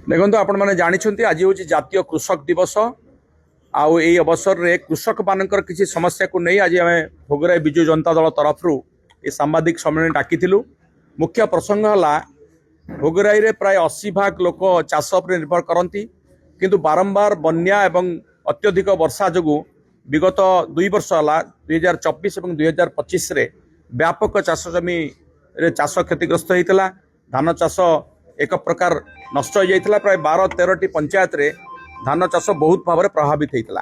देखो आपण मैंने जानते आज हूँ जातीय कृषक दिवस आउ यही अवसर में कृषक मानकर किसी समस्या को नहीं आज आम भोगराई विजु जनता दल तरफ ये सांबादिक सम्मेलन डाकी मुख्य प्रसंग है भोगराई रे प्राय 80 भाग लोक चाष पर निर्भर करती किंतु बारंबार बन्या एवं अत्यधिक वर्षा जो विगत 2 वर्ष है 2024 और 2025 व्यापक चाष जमी चाष क्षतिग्रस्त होता धान चाष एक प्रकार नष्ट हो जाता प्राय 12-13टी पंचायत रे धान चाष बहुत भाव में प्रभावित होता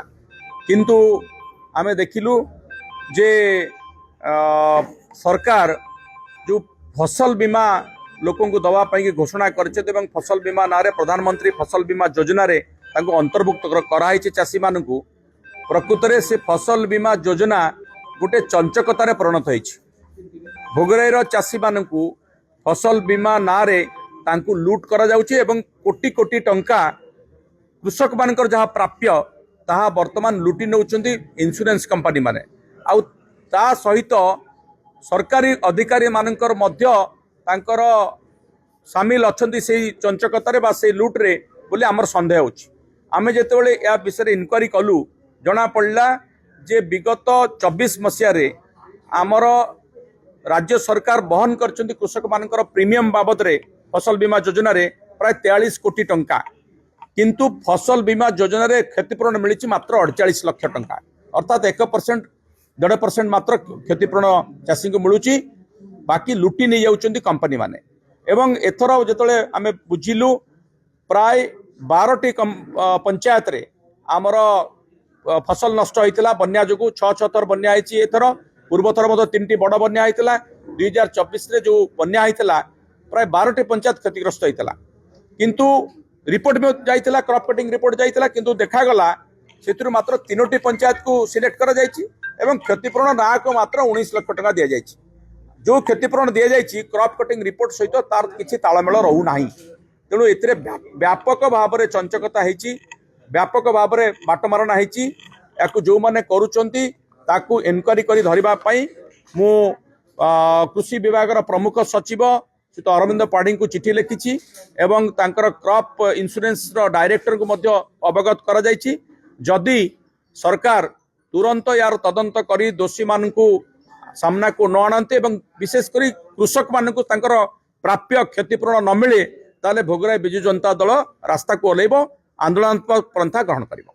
किंतु आम देखिलु जे सरकार जो फसल बीमा लोकों को दवापाई घोषणा कर फसल बीमा ना प्रधानमंत्री फसल बीमा योजना रे अंतर्भुक्त कराई चाषी मान प्रकृत में से फसल बीमा योजना गोटे चंचकतार परिणत होती भोगराईर चाषी मान फसल बीमा ना लूट करा जाउछि एवं कोटी कोटी टंका कृषक मानकर जहाँ प्राप्य ताहा वर्तमान लुटी नौचंती इंश्योरेंस कंपनी माने आउ ता सहित सरकारी अधिकारी मानकर मध्य तांकर सामिल अछंती से चंचकतारे बा से लुट रे बोले आमर संदेह होछि आमे जेतेबेले या विषय इनक्वारी कलु जना पड़ला जे विगत 24 मसिया रे आमर राज्य सरकार बहन करछंती कृषक मानकर प्रीमियम बाबद रे फसल बीमा योजना रे प्राय 43 कोटी टंका किंतु फसल बीमा योजना रे क्षतिपूरण मिली मात्र 48 लाख टंका अर्थात 1% 1.5% मात्र क्षतिपूरण चाषी को मिलूची बाकी लुटी नहीं जाउछंती कंपनी माने एवं एथर जेतले आमे बुझिलु प्राय 12टी पंचायत रे आमर फसल नष्ट होइतला बन्या जोगु 6 थर बन्या आइछि एथर पूर्व थर मध 3टी बड़ बन्या होइतला 2024 रे जो बन्या होइतला प्राय 12टी पंचायत क्षतिग्रस्त होइतला किंतु रिपोर्ट में जाइतला क्रॉप कटिंग रिपोर्ट जाइतला किंतु देखागला सेतुर मात्र 3टी पंचायत को सिलेक्ट करा जाइछि एवं क्षतिपूरण ना को मात्र 19 लाख टका दिया जाइछि जो क्षतिपूरण दिया जाइछि क्रॉप कटिंग रिपोर्ट सहित तार किछि तालमेल रहू नाही तेणु एतरे व्यापक भाव में चंचकता होइछि व्यापक भाव में बाटमारणा होइछि याकु जो माने करूचंती ताकू इनक्वारी करी धरिबा पई मु कृषि विभाग प्रमुख सचिव श्री अरविंद पाढ़ी को चिठी लिखी एवं तांकर क्रॉप इंश्योरेंस डायरेक्टर को मध्य अवगत करा जाइछि जदि सरकार तुरंत यार तदंत करी दोषी मान को सामना को न आनते एवं विशेषकर कृषक मान को तांकर प्राप्य क्षतिपूरण न मिले ताले भोगराई विजु जनता दल रास्ता को ओह्लैब आंदोलनात्मक पंथा ग्रहण करिब।